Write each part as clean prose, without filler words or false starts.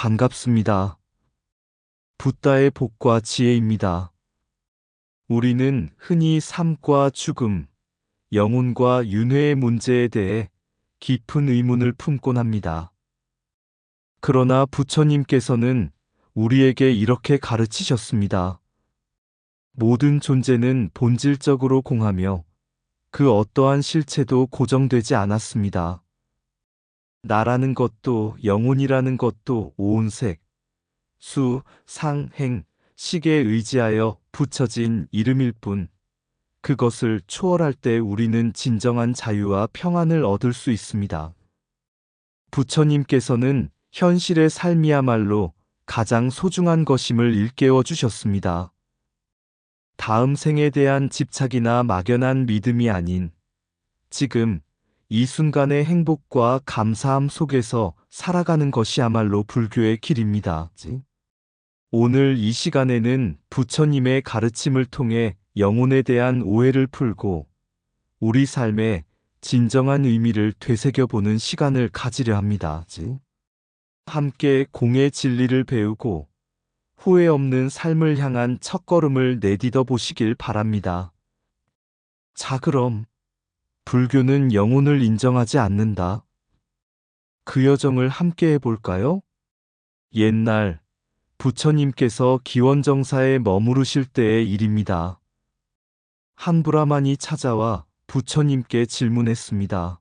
반갑습니다. 붓다의 복과 지혜입니다. 우리는 흔히 삶과 죽음, 영혼과 윤회의 문제에 대해 깊은 의문을 품곤 합니다. 그러나 부처님께서는 우리에게 이렇게 가르치셨습니다. 모든 존재는 본질적으로 공하며 그 어떠한 실체도 고정되지 않았습니다. 나라는 것도 영혼이라는 것도 오온색, 수, 상, 행, 식에 의지하여 붙여진 이름일 뿐, 그것을 초월할 때 우리는 진정한 자유와 평안을 얻을 수 있습니다. 부처님께서는 현실의 삶이야말로 가장 소중한 것임을 일깨워 주셨습니다. 다음 생에 대한 집착이나 막연한 믿음이 아닌 지금 이 순간의 행복과 감사함 속에서 살아가는 것이야말로 불교의 길입니다. 오늘 이 시간에는 부처님의 가르침을 통해 영혼에 대한 오해를 풀고 우리 삶의 진정한 의미를 되새겨보는 시간을 가지려 합니다. 함께 공의 진리를 배우고 후회 없는 삶을 향한 첫걸음을 내딛어 보시길 바랍니다. 자, 그럼 불교는 영혼을 인정하지 않는다. 그 여정을 함께 해볼까요? 옛날 부처님께서 기원정사에 머무르실 때의 일입니다. 한 브라만이 찾아와 부처님께 질문했습니다.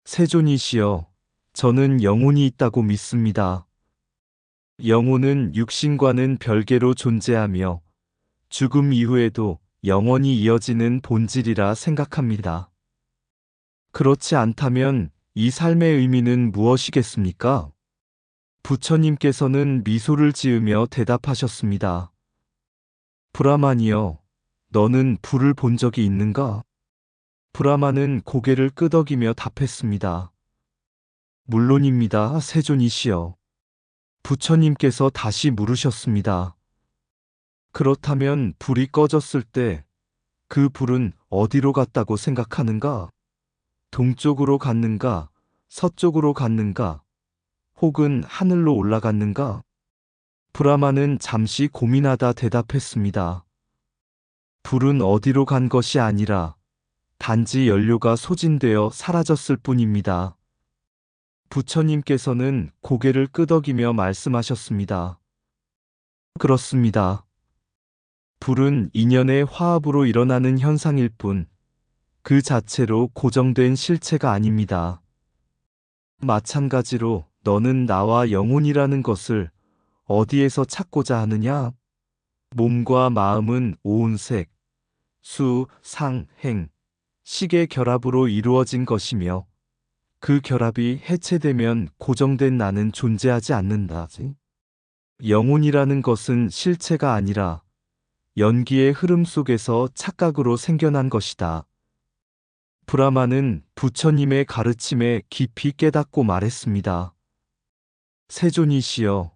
세존이시여, 저는 영혼이 있다고 믿습니다. 영혼은 육신과는 별개로 존재하며 죽음 이후에도 영원히 이어지는 본질이라 생각합니다. 그렇지 않다면 이 삶의 의미는 무엇이겠습니까? 부처님께서는 미소를 지으며 대답하셨습니다. 브라만이여, 너는 불을 본 적이 있는가? 브라만은 고개를 끄덕이며 답했습니다. 물론입니다, 세존이시여. 부처님께서 다시 물으셨습니다. 그렇다면 불이 꺼졌을 때 그 불은 어디로 갔다고 생각하는가? 동쪽으로 갔는가? 서쪽으로 갔는가? 혹은 하늘로 올라갔는가? 브라만은 잠시 고민하다 대답했습니다. 불은 어디로 간 것이 아니라 단지 연료가 소진되어 사라졌을 뿐입니다. 부처님께서는 고개를 끄덕이며 말씀하셨습니다. 그렇습니다. 불은 인연의 화합으로 일어나는 현상일 뿐, 그 자체로 고정된 실체가 아닙니다. 마찬가지로 너는 나와 영혼이라는 것을 어디에서 찾고자 하느냐? 몸과 마음은 오온색, 수, 상, 행, 식의 결합으로 이루어진 것이며 그 결합이 해체되면 고정된 나는 존재하지 않는다. 영혼이라는 것은 실체가 아니라 연기의 흐름 속에서 착각으로 생겨난 것이다. 브라마는 부처님의 가르침에 깊이 깨닫고 말했습니다. 세존이시여,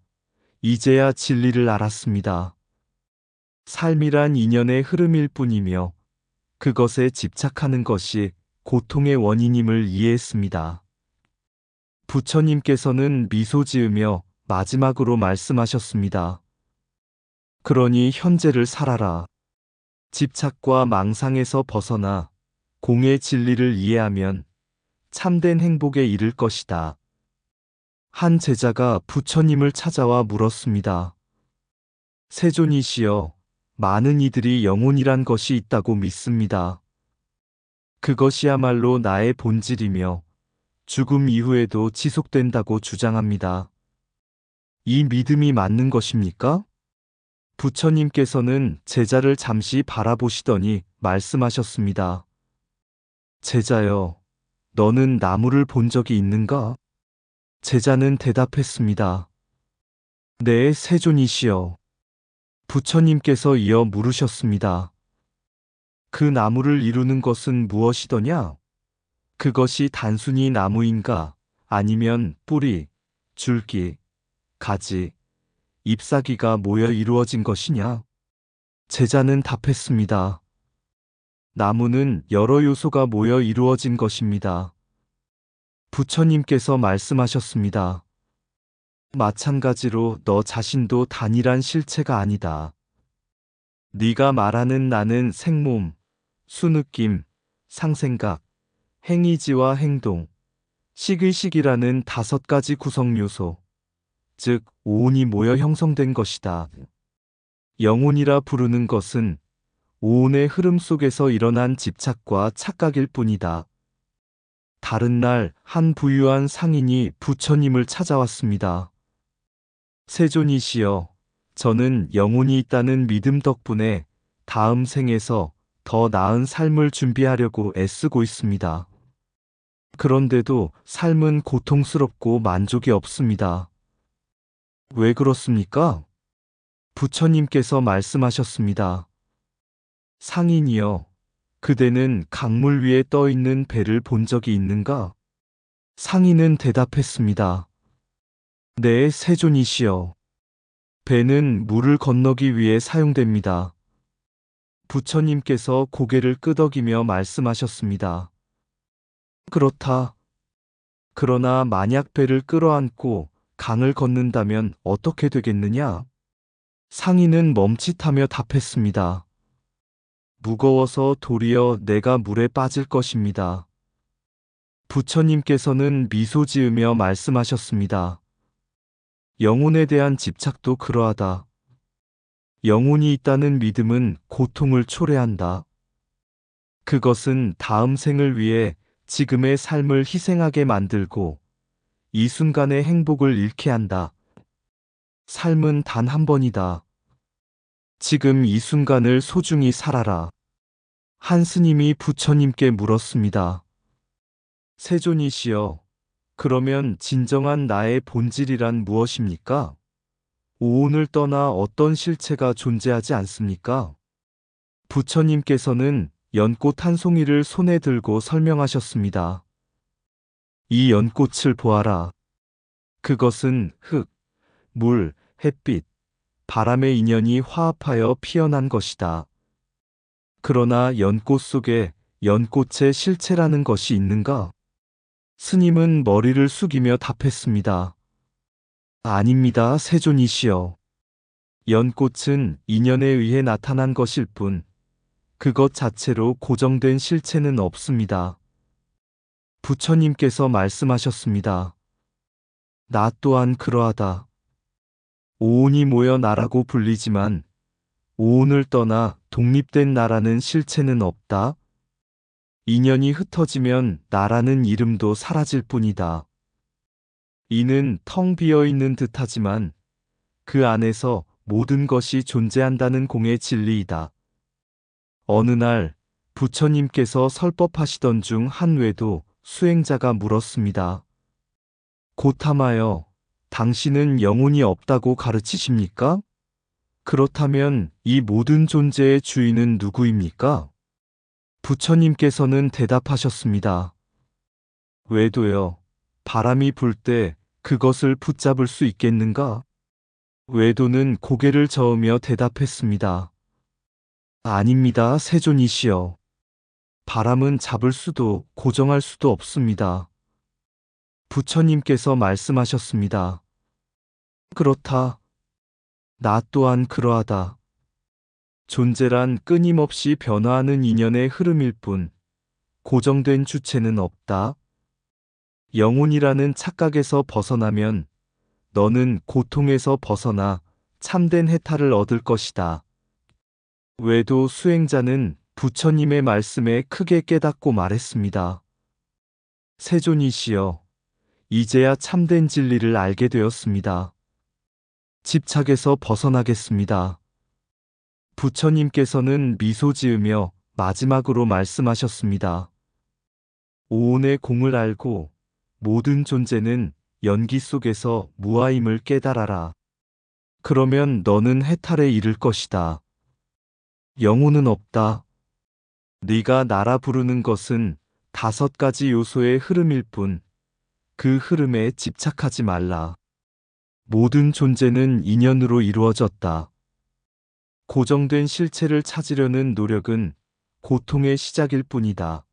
이제야 진리를 알았습니다. 삶이란 인연의 흐름일 뿐이며 그것에 집착하는 것이 고통의 원인임을 이해했습니다. 부처님께서는 미소 지으며 마지막으로 말씀하셨습니다. 그러니 현재를 살아라. 집착과 망상에서 벗어나 공의 진리를 이해하면 참된 행복에 이를 것이다. 한 제자가 부처님을 찾아와 물었습니다. 세존이시여, 많은 이들이 영혼이란 것이 있다고 믿습니다. 그것이야말로 나의 본질이며 죽음 이후에도 지속된다고 주장합니다. 이 믿음이 맞는 것입니까? 부처님께서는 제자를 잠시 바라보시더니 말씀하셨습니다. 제자여, 너는 나무를 본 적이 있는가? 제자는 대답했습니다. 네, 세존이시여. 부처님께서 이어 물으셨습니다. 그 나무를 이루는 것은 무엇이더냐? 그것이 단순히 나무인가? 아니면 뿌리, 줄기, 가지, 잎사귀가 모여 이루어진 것이냐? 제자는 답했습니다. 나무는 여러 요소가 모여 이루어진 것입니다. 부처님께서 말씀하셨습니다. 마찬가지로 너 자신도 단일한 실체가 아니다. 네가 말하는 나는 생몸, 수느낌, 상생각, 행위지와 행동, 식의식이라는 5가지 구성 요소, 즉 오온이 모여 형성된 것이다. 영혼이라 부르는 것은 오온의 흐름 속에서 일어난 집착과 착각일 뿐이다. 다른 날 한 부유한 상인이 부처님을 찾아왔습니다. 세존이시여, 저는 영혼이 있다는 믿음 덕분에 다음 생에서 더 나은 삶을 준비하려고 애쓰고 있습니다. 그런데도 삶은 고통스럽고 만족이 없습니다. 왜 그렇습니까? 부처님께서 말씀하셨습니다. 상인이여, 그대는 강물 위에 떠 있는 배를 본 적이 있는가? 상인은 대답했습니다. 네, 세존이시여. 배는 물을 건너기 위해 사용됩니다. 부처님께서 고개를 끄덕이며 말씀하셨습니다. 그렇다. 그러나 만약 배를 끌어안고 강을 건넌다면 어떻게 되겠느냐? 상인은 멈칫하며 답했습니다. 무거워서 도리어 내가 물에 빠질 것입니다. 부처님께서는 미소 지으며 말씀하셨습니다. 영혼에 대한 집착도 그러하다. 영혼이 있다는 믿음은 고통을 초래한다. 그것은 다음 생을 위해 지금의 삶을 희생하게 만들고 이 순간의 행복을 잃게 한다. 삶은 단 한 번이다. 지금 이 순간을 소중히 살아라. 한 스님이 부처님께 물었습니다. 세존이시여, 그러면 진정한 나의 본질이란 무엇입니까? 오온을 떠나 어떤 실체가 존재하지 않습니까? 부처님께서는 연꽃 한 송이를 손에 들고 설명하셨습니다. 이 연꽃을 보아라. 그것은 흙, 물, 햇빛, 바람의 인연이 화합하여 피어난 것이다. 그러나 연꽃 속에 연꽃의 실체라는 것이 있는가? 스님은 머리를 숙이며 답했습니다. 아닙니다, 세존이시여. 연꽃은 인연에 의해 나타난 것일 뿐, 그것 자체로 고정된 실체는 없습니다. 부처님께서 말씀하셨습니다. 나 또한 그러하다. 오온이 모여 나라고 불리지만 오온을 떠나 독립된 나라는 실체는 없다. 인연이 흩어지면 나라는 이름도 사라질 뿐이다. 이는 텅 비어 있는 듯하지만 그 안에서 모든 것이 존재한다는 공의 진리이다. 어느 날 부처님께서 설법하시던 중 한 외도 수행자가 물었습니다. 고타마여, 당신은 영혼이 없다고 가르치십니까? 그렇다면 이 모든 존재의 주인은 누구입니까? 부처님께서는 대답하셨습니다. 외도여, 바람이 불 때 그것을 붙잡을 수 있겠는가? 외도는 고개를 저으며 대답했습니다. 아닙니다, 세존이시여. 바람은 잡을 수도 고정할 수도 없습니다. 부처님께서 말씀하셨습니다. 그렇다. 나 또한 그러하다. 존재란 끊임없이 변화하는 인연의 흐름일 뿐, 고정된 주체는 없다. 영혼이라는 착각에서 벗어나면 너는 고통에서 벗어나 참된 해탈을 얻을 것이다. 외도 수행자는 부처님의 말씀에 크게 깨닫고 말했습니다. 세존이시여, 이제야 참된 진리를 알게 되었습니다. 집착에서 벗어나겠습니다. 부처님께서는 미소 지으며 마지막으로 말씀하셨습니다. 오온의 공을 알고 모든 존재는 연기 속에서 무아임을 깨달아라. 그러면 너는 해탈에 이를 것이다. 영혼은 없다. 네가 나라 부르는 것은 5가지 요소의 흐름일 뿐, 그 흐름에 집착하지 말라. 모든 존재는 인연으로 이루어졌다. 고정된 실체를 찾으려는 노력은 고통의 시작일 뿐이다.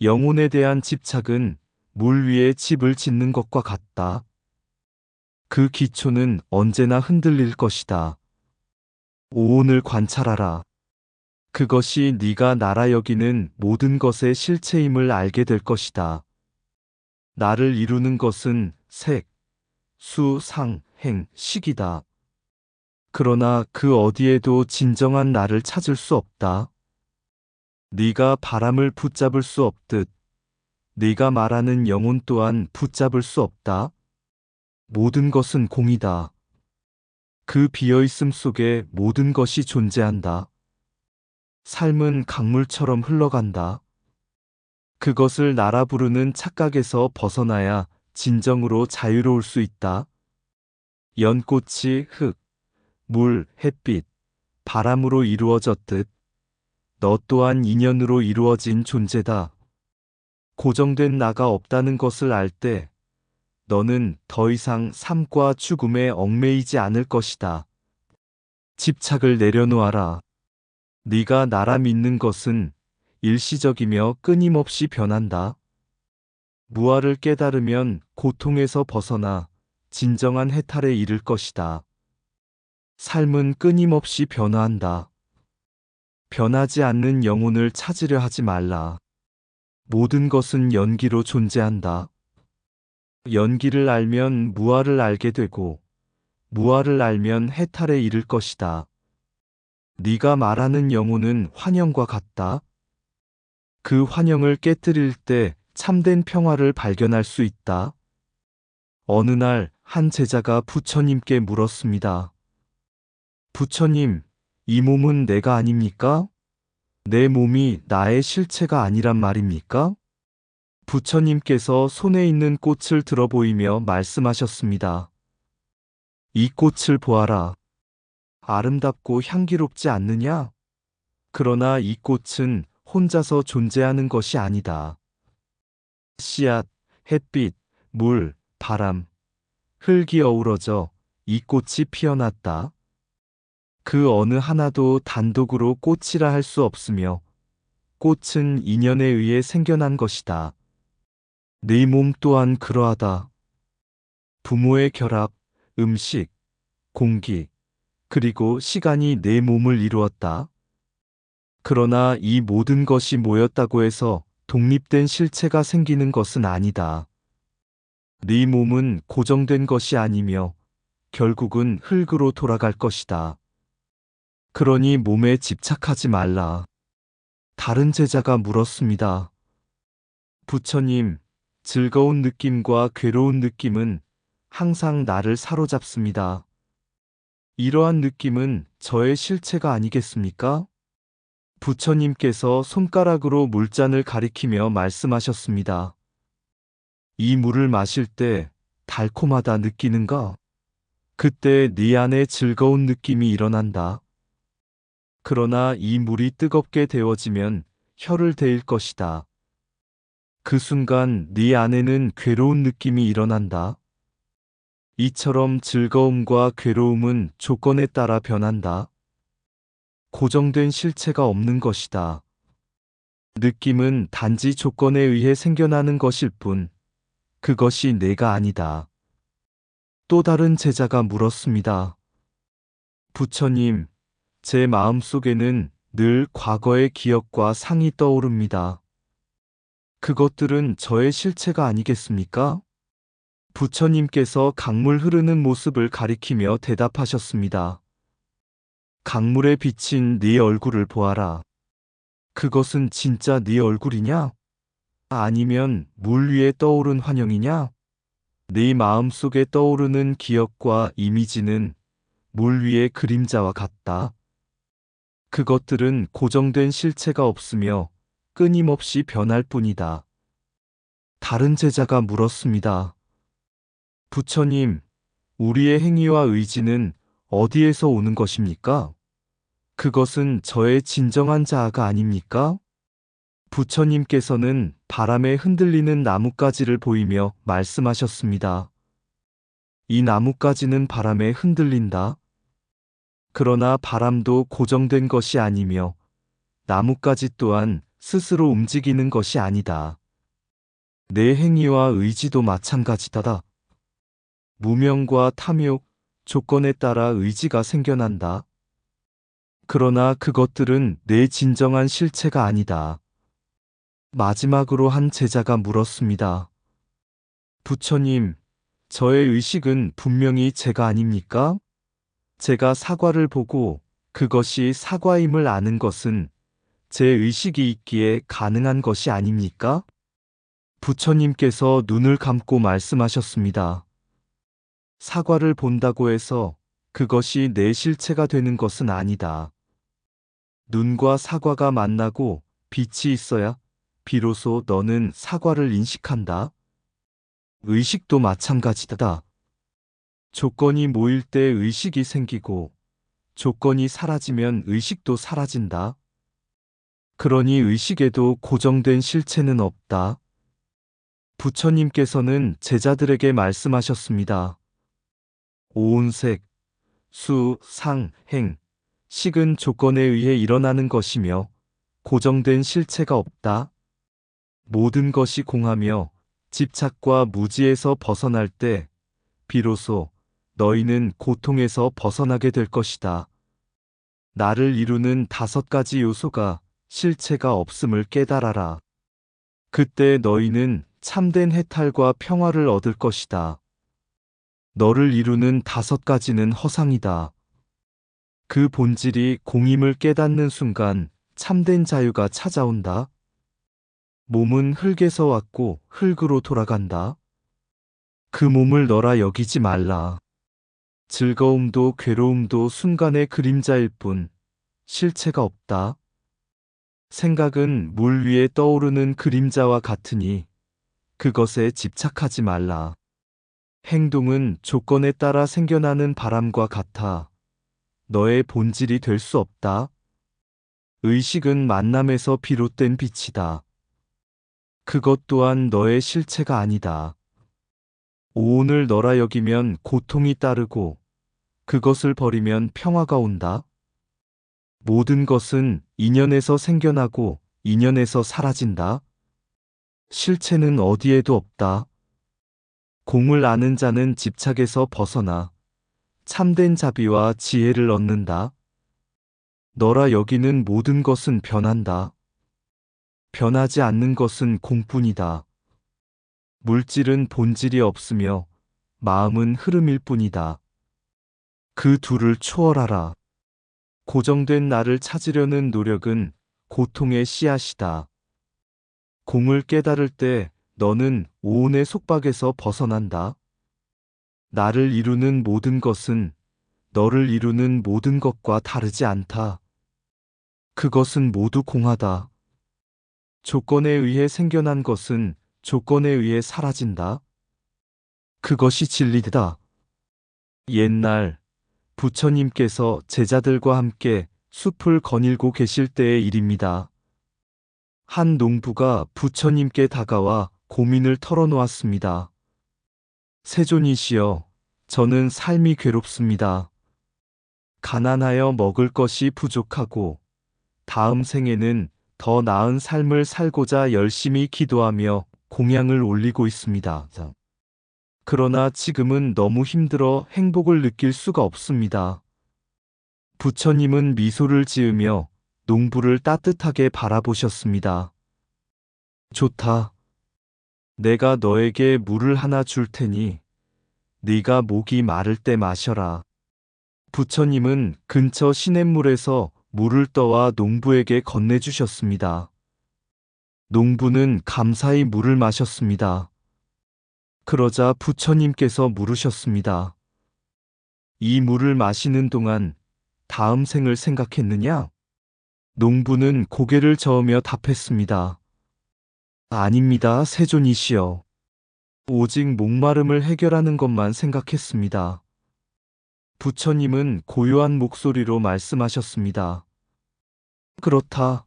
영혼에 대한 집착은 물 위에 집을 짓는 것과 같다. 그 기초는 언제나 흔들릴 것이다. 오온을 관찰하라. 그것이 네가 나라 여기는 모든 것의 실체임을 알게 될 것이다. 나를 이루는 것은 색, 수, 상, 행, 식이다. 그러나 그 어디에도 진정한 나를 찾을 수 없다. 네가 바람을 붙잡을 수 없듯 네가 말하는 영혼 또한 붙잡을 수 없다. 모든 것은 공이다. 그 비어있음 속에 모든 것이 존재한다. 삶은 강물처럼 흘러간다. 그것을 나라 부르는 착각에서 벗어나야 진정으로 자유로울 수 있다. 연꽃이 흙, 물, 햇빛, 바람으로 이루어졌듯 너 또한 인연으로 이루어진 존재다. 고정된 나가 없다는 것을 알 때 너는 더 이상 삶과 죽음에 얽매이지 않을 것이다. 집착을 내려놓아라. 네가 나라 믿는 것은 일시적이며 끊임없이 변한다. 무아를 깨달으면 고통에서 벗어나 진정한 해탈에 이를 것이다. 삶은 끊임없이 변화한다. 변하지 않는 영혼을 찾으려 하지 말라. 모든 것은 연기로 존재한다. 연기를 알면 무아를 알게 되고 무아를 알면 해탈에 이를 것이다. 네가 말하는 영혼은 환영과 같다. 그 환영을 깨뜨릴 때 참된 평화를 발견할 수 있다. 어느 날 한 제자가 부처님께 물었습니다. 부처님, 이 몸은 내가 아닙니까? 내 몸이 나의 실체가 아니란 말입니까? 부처님께서 손에 있는 꽃을 들어 보이며 말씀하셨습니다. 이 꽃을 보아라. 아름답고 향기롭지 않느냐? 그러나 이 꽃은 혼자서 존재하는 것이 아니다. 씨앗, 햇빛, 물, 바람, 흙이 어우러져 이 꽃이 피어났다. 그 어느 하나도 단독으로 꽃이라 할 수 없으며 꽃은 인연에 의해 생겨난 것이다. 네 몸 또한 그러하다. 부모의 결합, 음식, 공기, 그리고 시간이 내 몸을 이루었다. 그러나 이 모든 것이 모였다고 해서 독립된 실체가 생기는 것은 아니다. 네 몸은 고정된 것이 아니며 결국은 흙으로 돌아갈 것이다. 그러니 몸에 집착하지 말라. 다른 제자가 물었습니다. 부처님, 즐거운 느낌과 괴로운 느낌은 항상 나를 사로잡습니다. 이러한 느낌은 저의 실체가 아니겠습니까? 부처님께서 손가락으로 물잔을 가리키며 말씀하셨습니다. 이 물을 마실 때 달콤하다 느끼는가? 그때 네 안에 즐거운 느낌이 일어난다. 그러나 이 물이 뜨겁게 데워지면 혀를 데일 것이다. 그 순간 네 안에는 괴로운 느낌이 일어난다. 이처럼 즐거움과 괴로움은 조건에 따라 변한다. 고정된 실체가 없는 것이다. 느낌은 단지 조건에 의해 생겨나는 것일 뿐, 그것이 내가 아니다. 또 다른 제자가 물었습니다. 부처님, 제 마음속에는 늘 과거의 기억과 상이 떠오릅니다. 그것들은 저의 실체가 아니겠습니까? 부처님께서 강물 흐르는 모습을 가리키며 대답하셨습니다. 강물에 비친 네 얼굴을 보아라. 그것은 진짜 네 얼굴이냐? 아니면 물 위에 떠오른 환영이냐? 네 마음속에 떠오르는 기억과 이미지는 물 위의 그림자와 같다. 그것들은 고정된 실체가 없으며 끊임없이 변할 뿐이다. 다른 제자가 물었습니다. 부처님, 우리의 행위와 의지는 어디에서 오는 것입니까? 그것은 저의 진정한 자아가 아닙니까? 부처님께서는 바람에 흔들리는 나뭇가지를 보이며 말씀하셨습니다. 이 나뭇가지는 바람에 흔들린다. 그러나 바람도 고정된 것이 아니며 나뭇가지 또한 스스로 움직이는 것이 아니다. 내 행위와 의지도 마찬가지다. 무명과 탐욕, 조건에 따라 의지가 생겨난다. 그러나 그것들은 내 진정한 실체가 아니다. 마지막으로 한 제자가 물었습니다. 부처님, 저의 의식은 분명히 제가 아닙니까? 제가 사과를 보고 그것이 사과임을 아는 것은 제 의식이 있기에 가능한 것이 아닙니까? 부처님께서 눈을 감고 말씀하셨습니다. 사과를 본다고 해서 그것이 내 실체가 되는 것은 아니다. 눈과 사과가 만나고 빛이 있어야 비로소 너는 사과를 인식한다. 의식도 마찬가지다. 조건이 모일 때 의식이 생기고 조건이 사라지면 의식도 사라진다. 그러니 의식에도 고정된 실체는 없다. 부처님께서는 제자들에게 말씀하셨습니다. 오온색, 수, 상, 행, 식은 조건에 의해 일어나는 것이며 고정된 실체가 없다. 모든 것이 공하며 집착과 무지에서 벗어날 때 비로소 너희는 고통에서 벗어나게 될 것이다. 나를 이루는 5가지 요소가 실체가 없음을 깨달아라. 그때 너희는 참된 해탈과 평화를 얻을 것이다. 너를 이루는 5가지는 허상이다. 그 본질이 공임을 깨닫는 순간 참된 자유가 찾아온다. 몸은 흙에서 왔고 흙으로 돌아간다. 그 몸을 너라 여기지 말라. 즐거움도 괴로움도 순간의 그림자일 뿐 실체가 없다. 생각은 물 위에 떠오르는 그림자와 같으니 그것에 집착하지 말라. 행동은 조건에 따라 생겨나는 바람과 같아 너의 본질이 될 수 없다. 의식은 만남에서 비롯된 빛이다. 그것 또한 너의 실체가 아니다. 오온을 너라 여기면 고통이 따르고 그것을 버리면 평화가 온다. 모든 것은 인연에서 생겨나고 인연에서 사라진다. 실체는 어디에도 없다. 공을 아는 자는 집착에서 벗어나 참된 자비와 지혜를 얻는다. 너라 여기는 모든 것은 변한다. 변하지 않는 것은 공뿐이다. 물질은 본질이 없으며 마음은 흐름일 뿐이다. 그 둘을 초월하라. 고정된 나를 찾으려는 노력은 고통의 씨앗이다. 공을 깨달을 때 너는 오온의 속박에서 벗어난다. 나를 이루는 모든 것은 너를 이루는 모든 것과 다르지 않다. 그것은 모두 공하다. 조건에 의해 생겨난 것은 조건에 의해 사라진다. 그것이 진리다. 옛날 부처님께서 제자들과 함께 숲을 거닐고 계실 때의 일입니다. 한 농부가 부처님께 다가와 고민을 털어놓았습니다. 세존이시여, 저는 삶이 괴롭습니다. 가난하여 먹을 것이 부족하고 다음 생에는 더 나은 삶을 살고자 열심히 기도하며 공양을 올리고 있습니다. 그러나 지금은 너무 힘들어 행복을 느낄 수가 없습니다. 부처님은 미소를 지으며 농부를 따뜻하게 바라보셨습니다. 좋다. 내가 너에게 물을 하나 줄 테니 네가 목이 마를 때 마셔라. 부처님은 근처 시냇물에서 물을 떠와 농부에게 건네주셨습니다. 농부는 감사히 물을 마셨습니다. 그러자 부처님께서 물으셨습니다. 이 물을 마시는 동안 다음 생을 생각했느냐? 농부는 고개를 저으며 답했습니다. 아닙니다, 세존이시여. 오직 목마름을 해결하는 것만 생각했습니다. 부처님은 고요한 목소리로 말씀하셨습니다. 그렇다.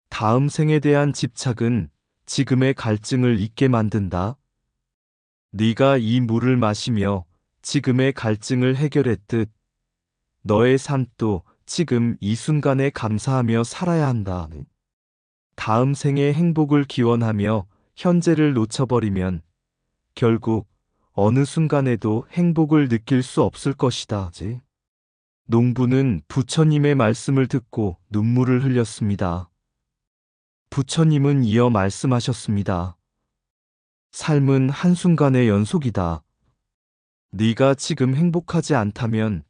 다음 생에 대한 집착은 지금의 갈증을 잊게 만든다. 네가 이 물을 마시며 지금의 갈증을 해결했듯 너의 삶도 지금 이 순간에 감사하며 살아야 한다. 다음 생의 행복을 기원하며 현재를 놓쳐버리면 결국 어느 순간에도 행복을 느낄 수 없을 것이다. 농부는 부처님의 말씀을 듣고 눈물을 흘렸습니다. 부처님은 이어 말씀하셨습니다. 삶은 한순간의 연속이다. 네가 지금 행복하지 않다면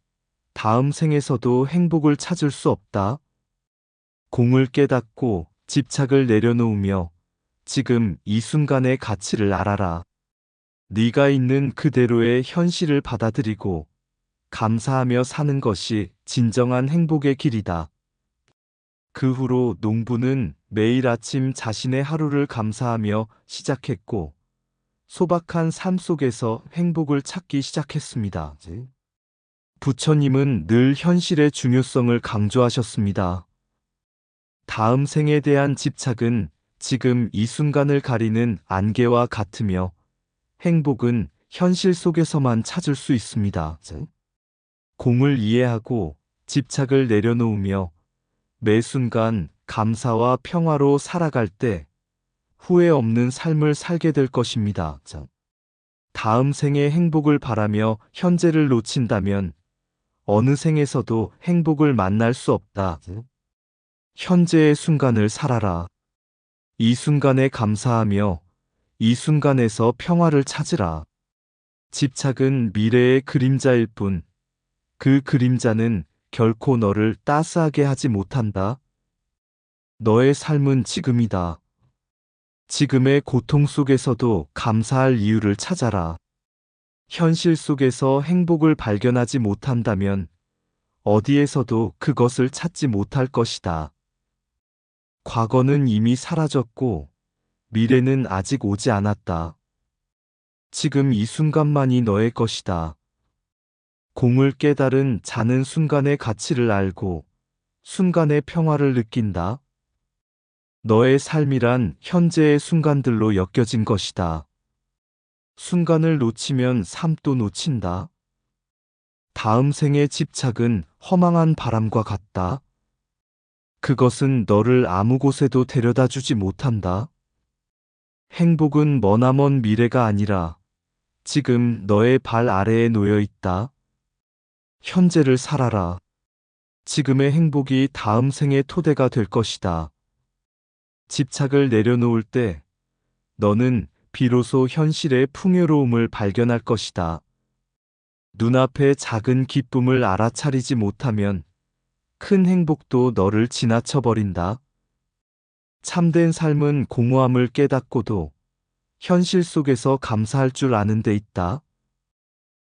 다음 생에서도 행복을 찾을 수 없다. 공을 깨닫고 집착을 내려놓으며 지금 이 순간의 가치를 알아라. 네가 있는 그대로의 현실을 받아들이고 감사하며 사는 것이 진정한 행복의 길이다. 그 후로 농부는 매일 아침 자신의 하루를 감사하며 시작했고 소박한 삶 속에서 행복을 찾기 시작했습니다. 부처님은 늘 현실의 중요성을 강조하셨습니다. 다음 생에 대한 집착은 지금 이 순간을 가리는 안개와 같으며 행복은 현실 속에서만 찾을 수 있습니다. 공을 이해하고 집착을 내려놓으며 매 순간 감사와 평화로 살아갈 때 후회 없는 삶을 살게 될 것입니다. 다음 생의 행복을 바라며 현재를 놓친다면 어느 생에서도 행복을 만날 수 없다. 현재의 순간을 살아라. 이 순간에 감사하며 이 순간에서 평화를 찾으라. 집착은 미래의 그림자일 뿐 그 그림자는 결코 너를 따스하게 하지 못한다. 너의 삶은 지금이다. 지금의 고통 속에서도 감사할 이유를 찾아라. 현실 속에서 행복을 발견하지 못한다면 어디에서도 그것을 찾지 못할 것이다. 과거는 이미 사라졌고 미래는 아직 오지 않았다. 지금 이 순간만이 너의 것이다. 공을 깨달은 자는 순간의 가치를 알고 순간의 평화를 느낀다. 너의 삶이란 현재의 순간들로 엮여진 것이다. 순간을 놓치면 삶도 놓친다. 다음 생의 집착은 허망한 바람과 같다. 그것은 너를 아무 곳에도 데려다 주지 못한다. 행복은 머나먼 미래가 아니라 지금 너의 발 아래에 놓여 있다. 현재를 살아라. 지금의 행복이 다음 생의 토대가 될 것이다. 집착을 내려놓을 때 너는 비로소 현실의 풍요로움을 발견할 것이다. 눈앞의 작은 기쁨을 알아차리지 못하면 큰 행복도 너를 지나쳐 버린다. 참된 삶은 공허함을 깨닫고도 현실 속에서 감사할 줄 아는 데 있다.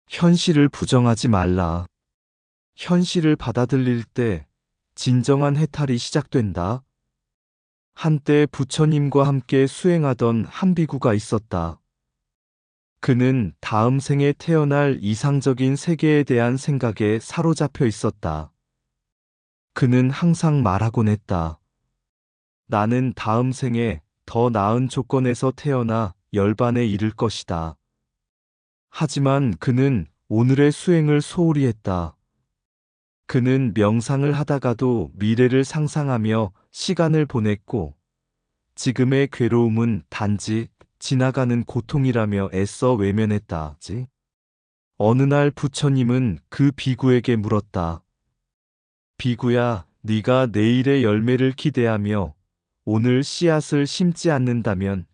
현실을 부정하지 말라. 현실을 받아들일 때 진정한 해탈이 시작된다. 한때 부처님과 함께 수행하던 한 비구가 있었다. 그는 다음 생에 태어날 이상적인 세계에 대한 생각에 사로잡혀 있었다. 그는 항상 말하곤 했다. 나는 다음 생에 더 나은 조건에서 태어나 열반에 이를 것이다. 하지만 그는 오늘의 수행을 소홀히 했다. 그는 명상을 하다가도 미래를 상상하며 시간을 보냈고 지금의 괴로움은 단지 지나가는 고통이라며 애써 외면했다. 어느 날 부처님은 그 비구에게 물었다. 비구야, 네가 내일의 열매를 기대하며 오늘 씨앗을 심지 않는다면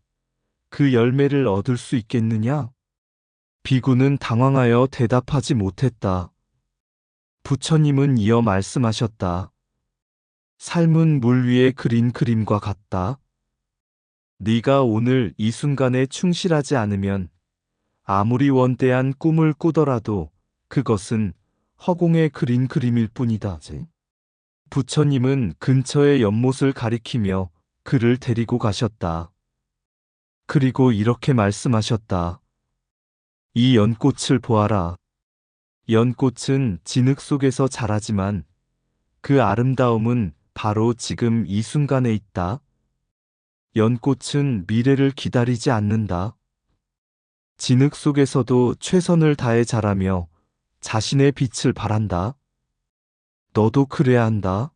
그 열매를 얻을 수 있겠느냐? 비구는 당황하여 대답하지 못했다. 부처님은 이어 말씀하셨다. 삶은 물 위에 그린 그림과 같다. 네가 오늘 이 순간에 충실하지 않으면 아무리 원대한 꿈을 꾸더라도 그것은 허공에 그린 그림일 뿐이다. 부처님은 근처의 연못을 가리키며 그를 데리고 가셨다. 그리고 이렇게 말씀하셨다. 이 연꽃을 보아라. 연꽃은 진흙 속에서 자라지만 그 아름다움은 바로 지금 이 순간에 있다. 연꽃은 미래를 기다리지 않는다. 진흙 속에서도 최선을 다해 자라며 자신의 빛을 발한다. 너도 그래야 한다.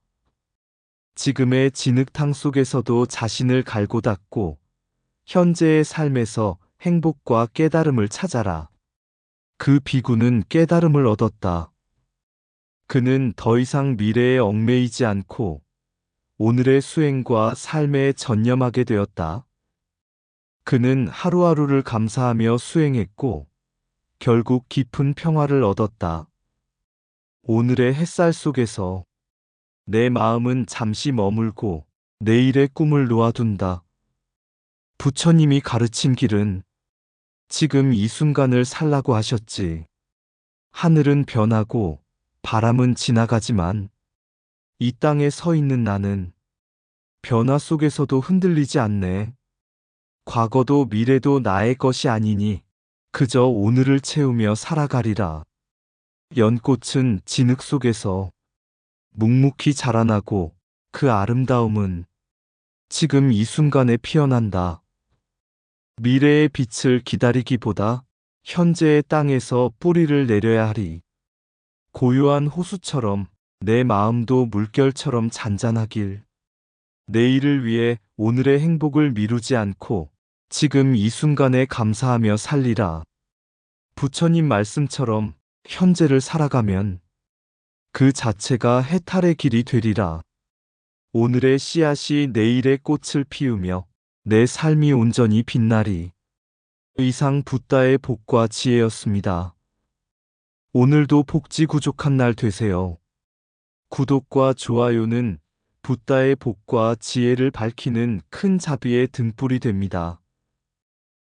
지금의 진흙탕 속에서도 자신을 갈고 닦고 현재의 삶에서 행복과 깨달음을 찾아라. 그 비구는 깨달음을 얻었다. 그는 더 이상 미래에 얽매이지 않고 오늘의 수행과 삶에 전념하게 되었다. 그는 하루하루를 감사하며 수행했고 결국 깊은 평화를 얻었다. 오늘의 햇살 속에서 내 마음은 잠시 머물고 내일의 꿈을 놓아둔다. 부처님이 가르친 길은 지금 이 순간을 살라고 하셨지. 하늘은 변하고 바람은 지나가지만 이 땅에 서 있는 나는 변화 속에서도 흔들리지 않네. 과거도 미래도 나의 것이 아니니 그저 오늘을 채우며 살아가리라. 연꽃은 진흙 속에서 묵묵히 자라나고 그 아름다움은 지금 이 순간에 피어난다. 미래의 빛을 기다리기보다 현재의 땅에서 뿌리를 내려야 하리. 고요한 호수처럼 내 마음도 물결처럼 잔잔하길. 내일을 위해 오늘의 행복을 미루지 않고 지금 이 순간에 감사하며 살리라. 부처님 말씀처럼 현재를 살아가면 그 자체가 해탈의 길이 되리라. 오늘의 씨앗이 내일의 꽃을 피우며 내 삶이 온전히 빛나리. 이상 붓다의 복과 지혜였습니다. 오늘도 복지 구족한 날 되세요. 구독과 좋아요는 붓다의 복과 지혜를 밝히는 큰 자비의 등불이 됩니다.